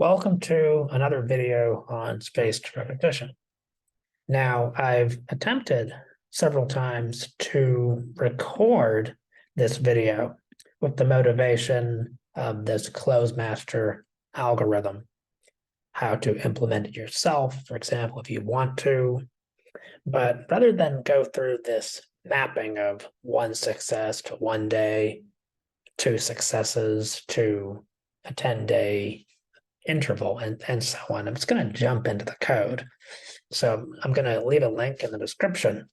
Welcome to another video on spaced repetition. Now, I've attempted several times to record this video with the motivation of this Clozemaster algorithm, how to implement it yourself, for example, if you want to. But rather than go through this mapping of one success to 1 day, two successes to a 10-day interval and so on. I'm just going to jump into the code. So I'm going to leave a link in the description.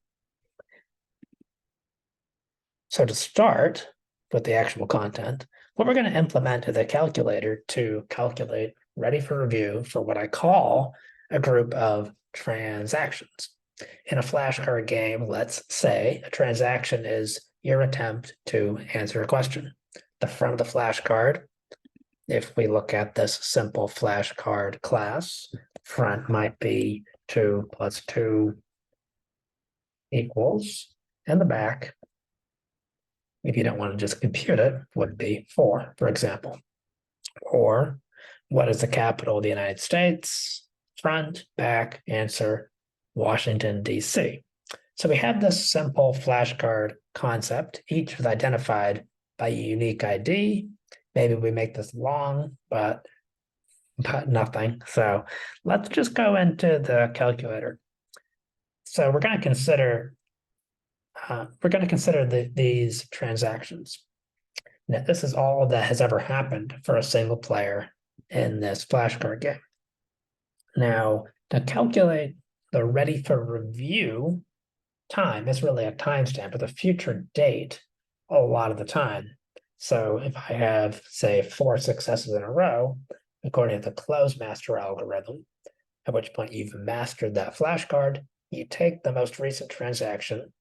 So to start with the actual content, what we're going to implement is a calculator to calculate ready for review for what I call a group of transactions. In a flashcard game, let's say a transaction is your attempt to answer a question. The front of the flashcard, if we look at this simple flashcard class, front might be 2 plus 2 equals, and the back, if you don't want to just compute it, would be 4, for example. Or what is the capital of the United States? Front, back, answer, Washington, D.C. So we have this simple flashcard concept, each is identified by a unique ID. Maybe we make this long, but nothing. So let's just go into the calculator. So we're going to consider these transactions. Now, this is all that has ever happened for a single player in this flashcard game. Now, to calculate the ready for review time, it's really a timestamp with a future date a lot of the time. So if I have, say, 4 successes in a row, according to the Clozemaster algorithm, at which point you've mastered that flashcard, you take the most recent transaction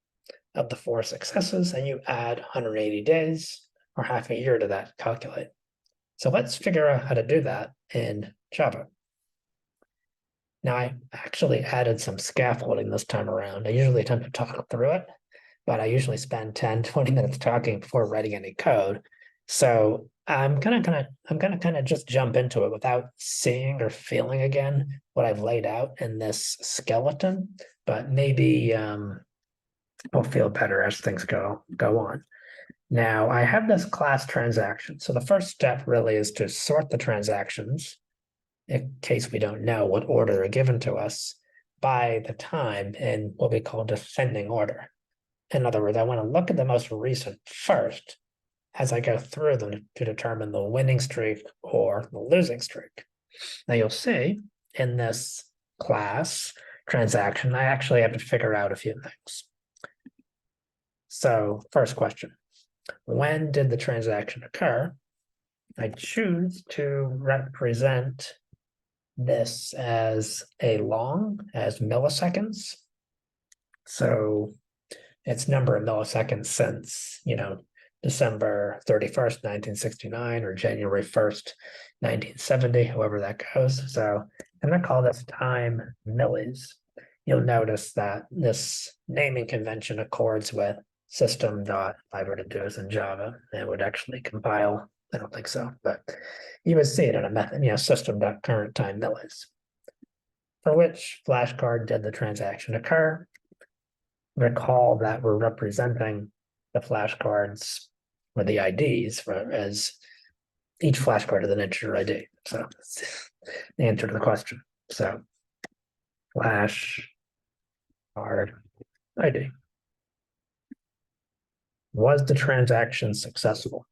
of the 4 successes and you add 180 days or half a year to that calculate. So let's figure out how to do that in Java. Now, I actually added some scaffolding this time around. I usually attempt to talk through it, but I usually spend 10, 20 minutes talking before writing any code. So I'm gonna just jump into it without seeing or feeling again what I've laid out in this skeleton, but maybe I'll feel better as things go on. Now I have this class transaction. So the first step really is to sort the transactions in case we don't know what order they're given to us by the time in what we call descending order. In other words, I want to look at the most recent first as I go through them to determine the winning streak or the losing streak. Now you'll see in this class transaction, I actually have to figure out a few things. So first question, when did the transaction occur? I choose to represent this as milliseconds. So it's number of milliseconds since, December 31st, 1969, or January 1st, 1970, however that goes. So I'm going to call this time millis. You'll notice that this naming convention accords with system. If I were to do this in Java, it would actually compile. I don't think so, but you would see it in a method, system.current time millis. For which flashcard did the transaction occur? Recall that we're representing the flashcards or the IDs as each flashcard is an integer ID. So that's the answer to the question. So flashcard ID. Was the transaction successful?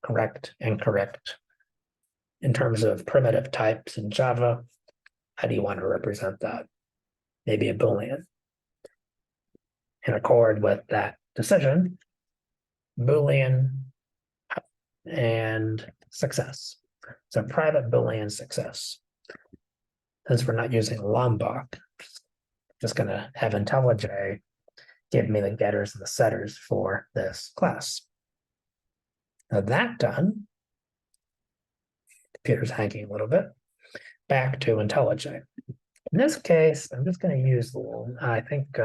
Correct, incorrect. In terms of primitive types in Java, how do you want to represent that? Maybe a Boolean. In accord with that decision, Boolean and success. So private Boolean success. Since we're not using Lombok, just going to have IntelliJ give me the getters and the setters for this class. Now that done, computer's hanging a little bit. Back to IntelliJ. In this case, I'm just going to use, I think,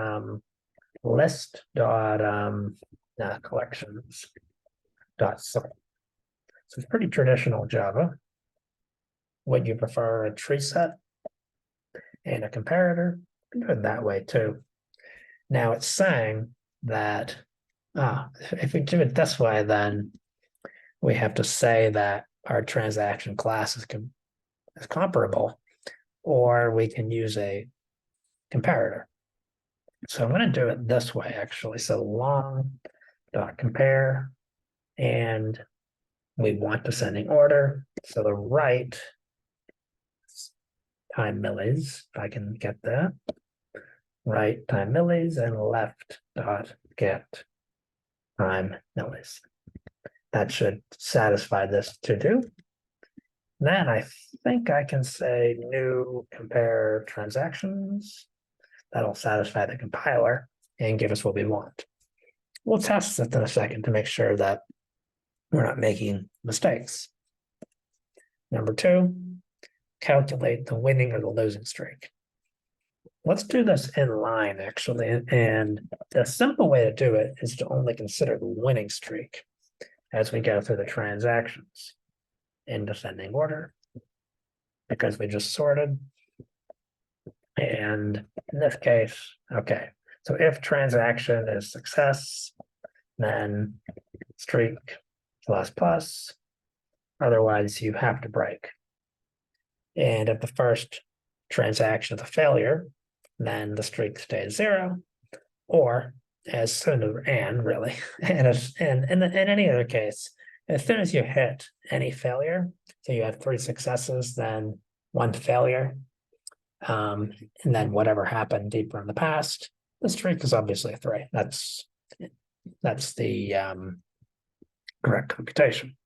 list.collections.sort. So it's pretty traditional Java. would you prefer a tree set and a comparator? You can do it that way too. Now it's saying that if we do it this way, then we have to say that our transaction class is comparable, or we can use a comparator. So I'm going to do it this way, actually. So long dot compare, and we want descending order. So the right time millis, if I can get that, right time millis, and left dot get time millis. That should satisfy this to do. Then I think I can say new compare transactions. That'll satisfy the compiler and give us what we want. We'll test it in a second to make sure that we're not making mistakes. Number 2, calculate the winning or the losing streak. Let's do this in line, actually. And the simple way to do it is to only consider the winning streak as we go through the transactions in descending order, because we just sorted. And in this case, okay, so if transaction is success, then streak plus plus, otherwise you have to break. And if the first transaction is a failure, then the streak stays 0, or as soon as, and really, and in any other case, as soon as you hit any failure, so you have 3 successes, then 1 failure, and then whatever happened deeper in the past, the streak is obviously 3. That's the correct computation.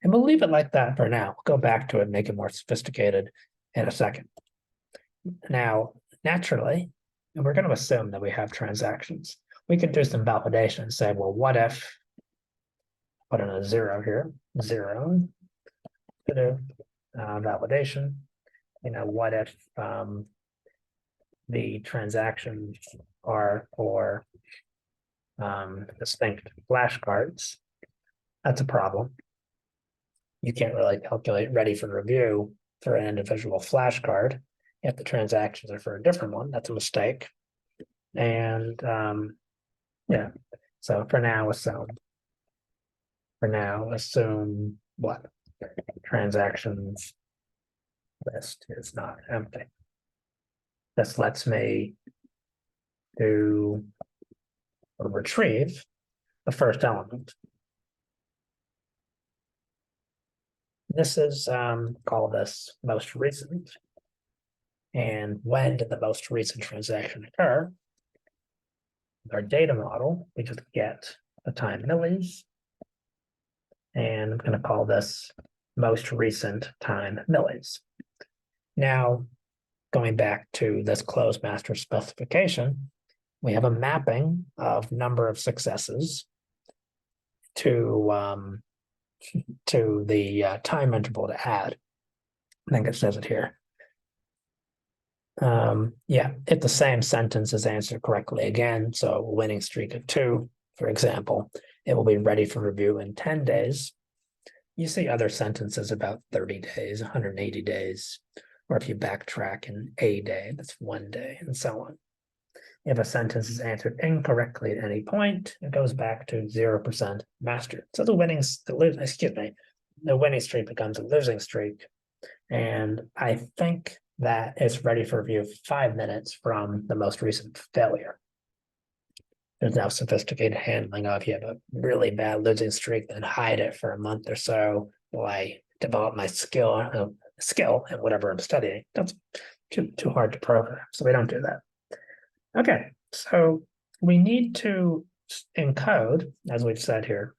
And we'll leave it like that for now. We'll go back to it, make it more sophisticated in a second. Now, naturally, and we're going to assume that we have transactions. We could do some validation and say, well, what if, put in a 0 here, 0, validation, what if the transactions are for distinct flashcards? That's a problem. You can't really calculate ready for review for an individual flashcard. If the transactions are for a different one, that's a mistake. And yeah, so for now, assume what? Transactions list is not empty. This lets me do or retrieve the first element. This is call this most recent. And when did the most recent transaction occur? With our data model, we just get the time millis. And I'm going to call this most recent time millis. Now, going back to this Clozemaster specification, we have a mapping of number of successes to the time interval to add. I think it says it here. Yeah, if the same sentence is answered correctly again, so a winning streak of 2, for example, it will be ready for review in 10 days. You see other sentences about 30 days, 180 days, or if you backtrack in a day, that's 1 day, and so on. If a sentence is answered incorrectly at any point, it goes back to 0% mastered. So the winning streak becomes a losing streak. And I think that it's ready for review 5 minutes from the most recent failure. There's now sophisticated handling of, if you have a really bad losing streak, then hide it for a month or so while I develop my skill in whatever I'm studying. That's too hard to program, so we don't do that. Okay, so we need to encode, as we've said here,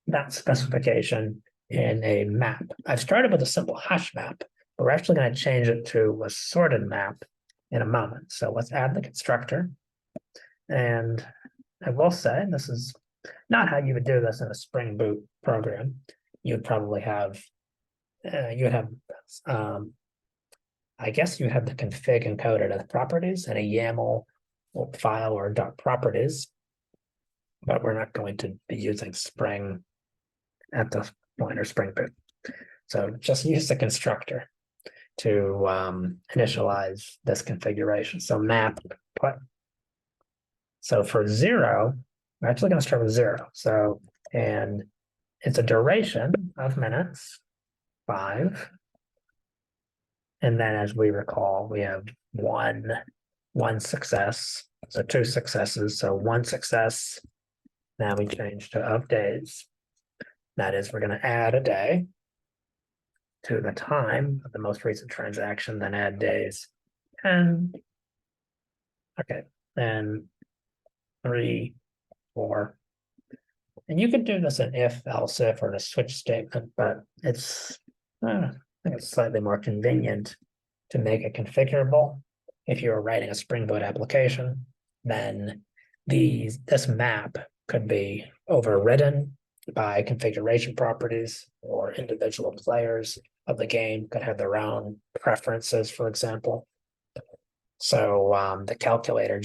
that specification in a map. I've started with a simple hash map, but we're actually going to change it to a sorted map in a moment. So let's add the constructor. And I will say, this is not how you would do this in a Spring Boot program. You would probably have, I guess you have the config encoded as properties and a YAML file or .properties, but we're not going to be using Spring at this point or Spring Boot. So just use the constructor. to initialize this configuration. So map put. So for 0, we're actually going to start with 0. So, and it's a duration of minutes, 5. And then as we recall, we have one success. So 2 successes. So 1 success. Now we change to of days. That is, we're going to add a day to the time of the most recent transaction, then add days. And okay, then 3, 4. And you could do this in if, else if, or in a switch statement, but it's I think it's slightly more convenient to make it configurable. If you were writing a Spring Boot application, then this map could be overridden by configuration properties, or individual players of the game could have their own preferences, for example. So the calculator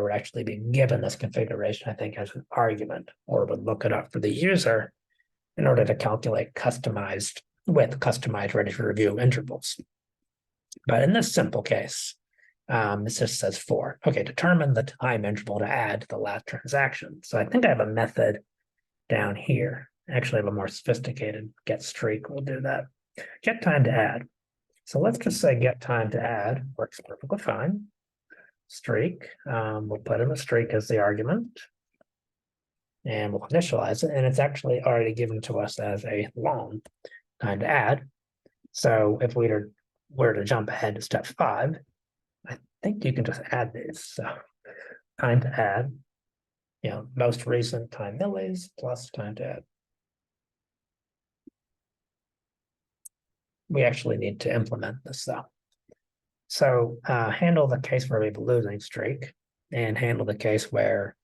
would actually be given this configuration, I think, as an argument, or would look it up for the user in order to calculate customized ready to review intervals. But in this simple case, this just says 4. Okay, determine the time interval to add to the last transaction. So I think I have a method down here. Actually, I have a more sophisticated get streak. We'll do that. Get time to add. So let's just say get time to add works perfectly fine. Streak, we'll put in a streak as the argument, and we'll initialize it, and it's actually already given to us as a long time to add. So if we were to jump ahead to step 5, I think you can just add these. So time to add, most recent time millis plus time to add. We actually need to implement this though. So handle the case where we have a losing streak, and handle the case where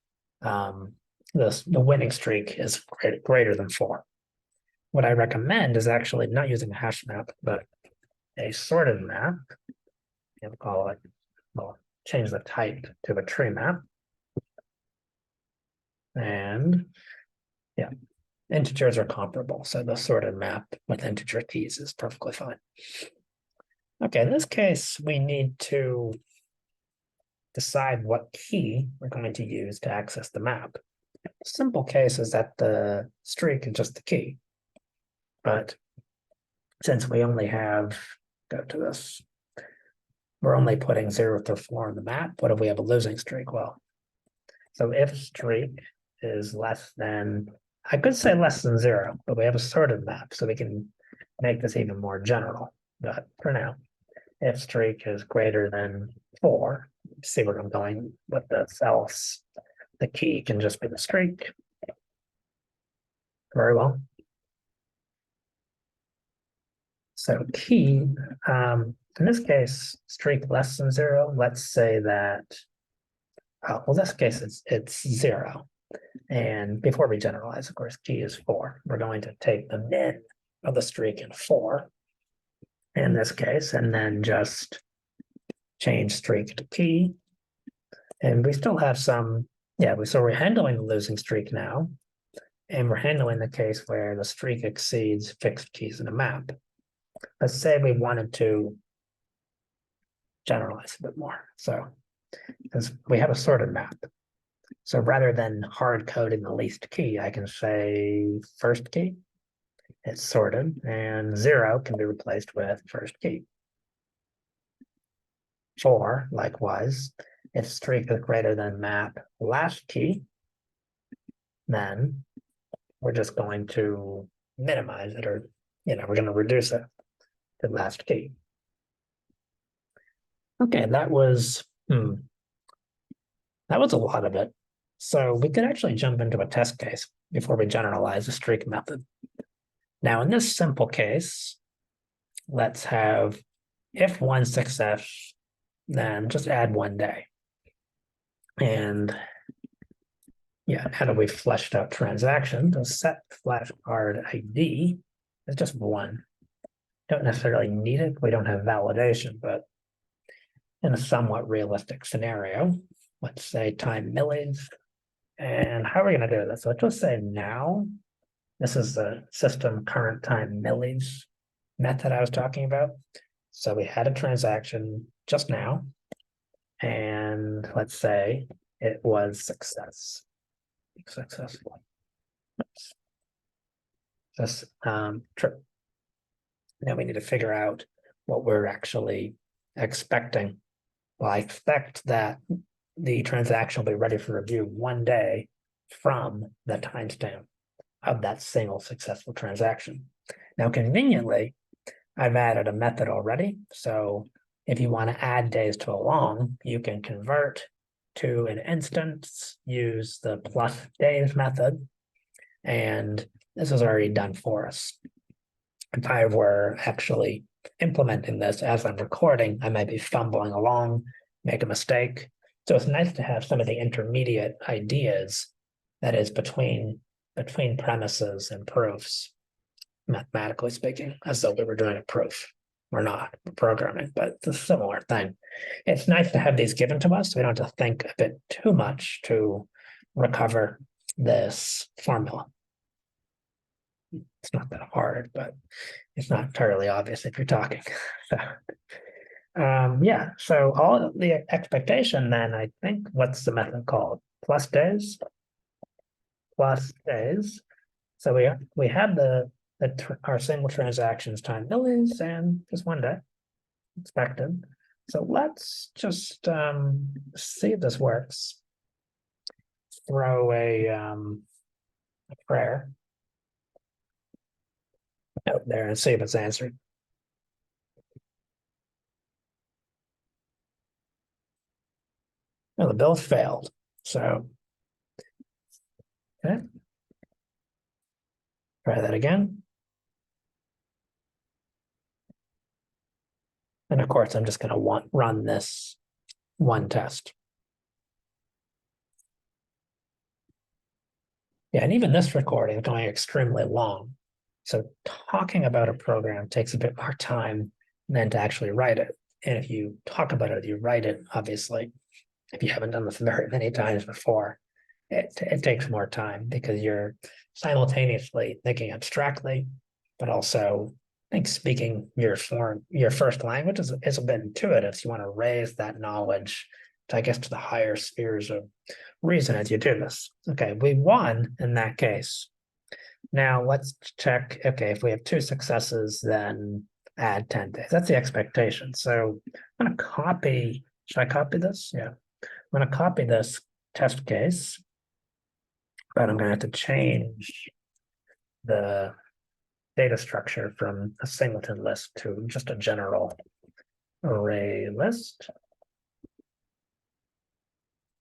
the winning streak is greater than 4. What I recommend is actually not using a hash map, but a sorted map. We'll call it, we'll change the type to a tree map. And yeah, integers are comparable. So the sorted map with integer keys is perfectly fine. Okay, in this case, we need to decide what key we're going to use to access the map. Simple case is that the streak is just the key. But since we only have, go to this, we're only putting 0 through 4 on the map. What if we have a losing streak? Well, so if streak is less than, I could say less than 0, but we have a sorted map, so we can make this even more general. But for now, if streak is greater than 4, see where I'm going with this, else the key can just be the streak. Very well. So key, in this case, streak less than 0, let's say that, well, this case it's 0. And before we generalize, of course, key is 4. We're going to take the min of the streak in 4 in this case, and then just change streak to key. And we still have some, so we're handling the losing streak now, and we're handling the case where the streak exceeds fixed keys in a map. Let's say we wanted to generalize a bit more. So, because we have a sorted map. So rather than hard coding the least key, I can say first key. It's sorted, and 0 can be replaced with first key. 4, likewise, if streak is greater than map last key, then we're just going to minimize it, or we're going to reduce it to last key. Okay, that was a lot of it. So we could actually jump into a test case before we generalize the streak method. Now, in this simple case, let's have if 1 success, then just add 1 day. And how do we fleshed out transaction? The set flashcard ID is just 1. Don't necessarily need it. We don't have validation, but in a somewhat realistic scenario, let's say time millis. And how are we going to do this? So let's just say now, this is the system current time millis. method I was talking about. So we had a transaction just now, and let's say it was successful. This trip. Now we need to figure out what we're actually expecting. Well, I expect that the transaction will be ready for review 1 day from the timestamp of that single successful transaction. Now, conveniently, I've added a method already. So if you want to add days to a long, you can convert to an instance, use the plus days method, and this is already done for us. If I were actually implementing this as I'm recording, I might be fumbling along, make a mistake. So it's nice to have some of the intermediate ideas, that is between premises and proofs, mathematically speaking, as though we were doing a proof. We're not programming, but it's a similar thing. It's nice to have these given to us so we don't have to think a bit too much to recover this formula. It's not that hard, but it's not entirely obvious if you're talking. So, yeah, so all the expectation then, I think, what's the method called? Plus days. So we have our single transactions time millis and just 1 day expected. So let's just see if this works. Throw a prayer out there and see if it's answered. Well, the bill failed. So, okay. Try that again. And of course, I'm just going to run this one test. Yeah, and even this recording is going extremely long. So talking about a program takes a bit more time than to actually write it. And if you talk about it, you write it, obviously, if you haven't done this very many times before, it takes more time because you're simultaneously thinking abstractly, but also I think speaking your first language is a bit intuitive. So you want to raise that knowledge to, I guess, to the higher spheres of reason as you do this. Okay, we won in that case. Now let's check. Okay, if we have 2 successes, then add 10 days. That's the expectation. So I'm going to copy. Should I copy this? Yeah. I'm going to copy this test case, but I'm going to have to change the data structure from a singleton list to just a general array list.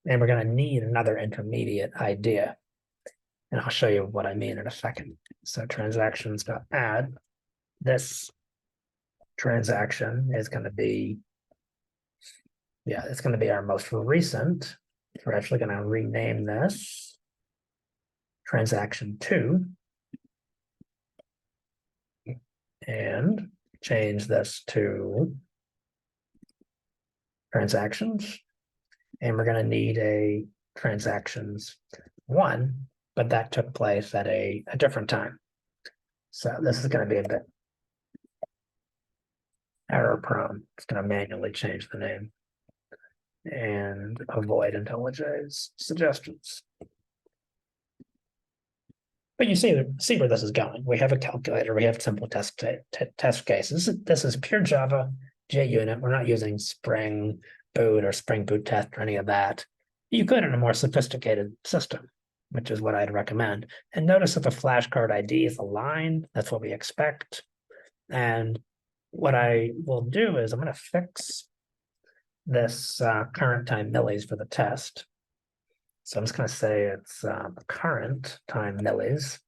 And we're going to need another intermediate idea. And I'll show you what I mean in a second. So transactions.add. This transaction is going to be, yeah, it's going to be our most recent. We're actually going to rename this transaction 2 and change this to transactions. And we're going to need a transactions 1, but that took place at a different time. So this is going to be a bit error prone. It's going to manually change the name and avoid IntelliJ's suggestions. But you see where this is going. We have a calculator. We have simple test cases. This is pure Java JUnit. We're not using Spring Boot or Spring Boot Test or any of that. You could in a more sophisticated system, which is what I'd recommend. And notice that the flashcard ID is aligned. That's what we expect. And what I will do is I'm going to fix this current time millis for the test. So I'm just going to say it's current time millis.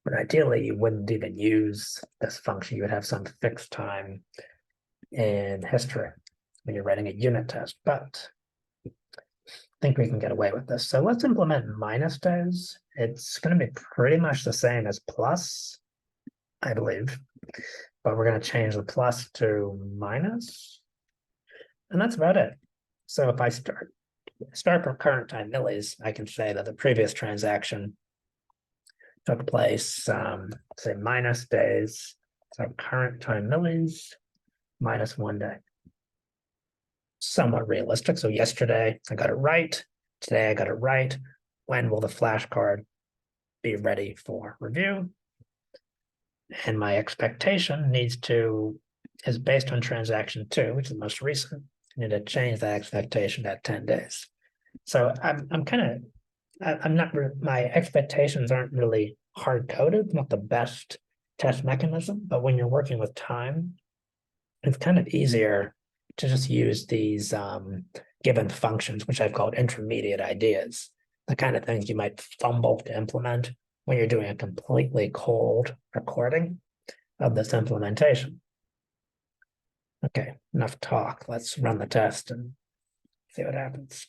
But ideally, you wouldn't even use this function. You would have some fixed time in history when you're writing a unit test. But I think we can get away with this. So let's implement minus days. It's going to be pretty much the same as plus, I believe. But we're going to change the plus to minus. And that's about it. So if I start from current time millis, I can say that the previous transaction took place, say minus days. So current time millis minus 1 day. Somewhat realistic. So yesterday I got it right. Today I got it right. When will the flashcard be ready for review? And my expectation is based on transaction 2, which is the most recent. I need to change that expectation at 10 days. So I'm kind of, I'm not, my expectations aren't really hard coded, not the best test mechanism, but when you're working with time, it's kind of easier to just use these given functions, which I've called intermediate ideas, the kind of things you might fumble to implement when you're doing a completely cold recording of this implementation. Okay, enough talk. Let's run the test and see what happens.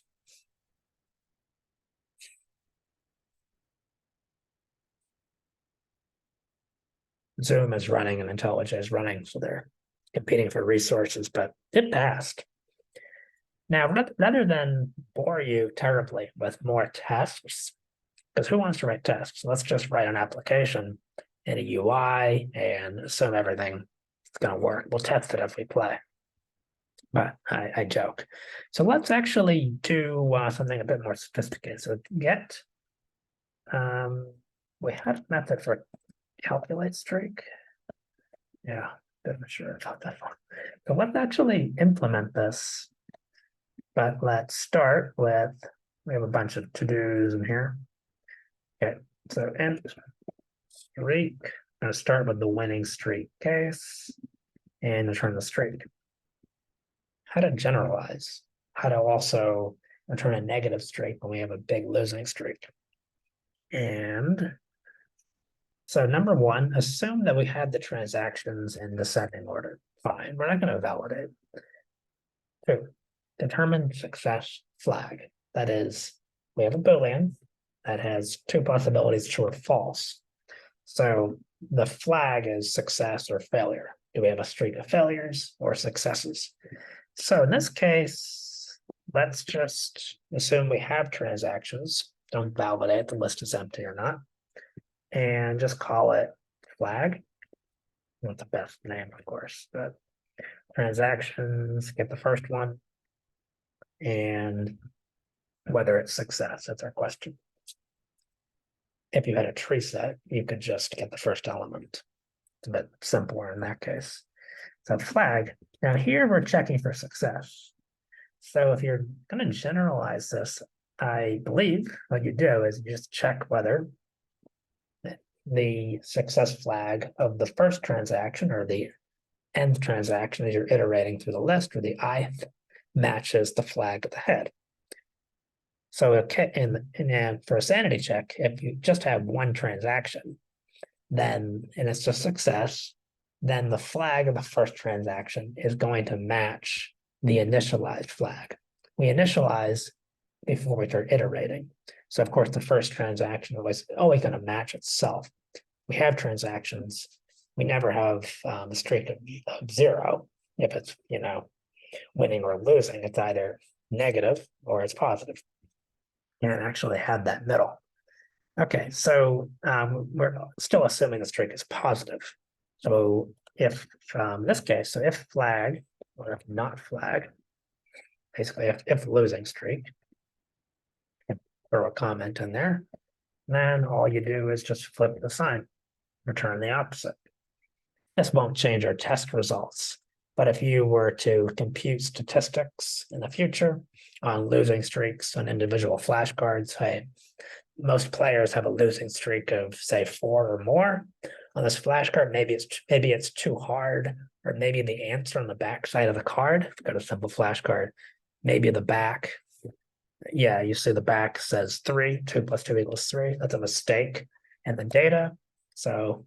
Zoom is running and IntelliJ is running, so they're competing for resources, but it passed. Now, rather than bore you terribly with more tests, because who wants to write tests? Let's just write an application and a UI and assume everything is going to work. We'll test it if we play. But I joke. So let's actually do something a bit more sophisticated. So get, we had a method for calculate streak. Yeah, bit mature about that one. So let's actually implement this. But let's start with, we have a bunch of to-dos in here. Okay, so int streak. I'm going to start with the winning streak case and return the streak. How to generalize, how to also return a negative streak when we have a big losing streak. And so number one, assume that we had the transactions in descending order. Fine, we're not going to validate. 2, determine success flag. That is, we have a Boolean that has 2 possibilities, true or false. So the flag is success or failure. Do we have a streak of failures or successes? So in this case, let's just assume we have transactions. Don't validate the list is empty or not. And just call it flag. Not the best name, of course, but transactions, get the first one. And whether it's success, that's our question. If you had a tree set, you could just get the first element. It's a bit simpler in that case. So flag. Now here we're checking for success. So if you're going to generalize this, I believe what you do is you just check whether the success flag of the first transaction or the nth transaction as you're iterating through the list, or the ith matches the flag at the head. So okay, and for a sanity check, if you just have one transaction, then and it's just success, then the flag of the first transaction is going to match the initialized flag. We initialize before we start iterating. So of course, the first transaction is always going to match itself. We have transactions. We never have a streak of 0. If it's, winning or losing, it's either negative or it's positive. And it actually had that middle. Okay, so we're still assuming the streak is positive. So if this case, so if flag or if not flag, basically if losing streak, throw a comment in there, then all you do is just flip the sign, return the opposite. This won't change our test results, but if you were to compute statistics in the future on losing streaks on individual flashcards, hey, most players have a losing streak of say 4 or more on this flashcard. Maybe it's too hard, or maybe the answer on the back side of the card, if you've got a simple flashcard, maybe the back, yeah, you see the back says 3, 2 + 2 = 3. That's a mistake in the data. So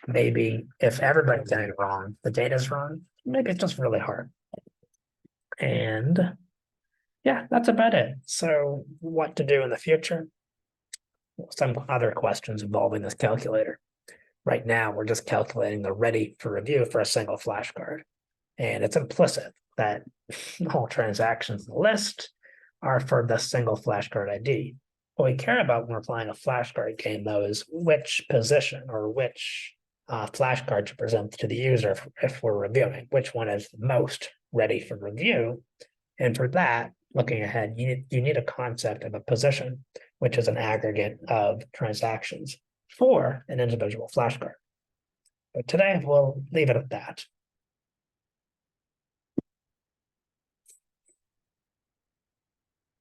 maybe if everybody's getting it wrong, the data's wrong, maybe it's just really hard. And yeah, that's about it. So what to do in the future? Some other questions involving this calculator. Right now, we're just calculating the ready for review for a single flashcard. And it's implicit that all transactions in the list are for the single flashcard ID. What we care about when we're playing a flashcard game, though, is which position or which flashcard to present to the user if we're reviewing, which one is most ready for review. And for that, looking ahead, you need a concept of a position, which is an aggregate of transactions for an individual flashcard. But today we'll leave it at that.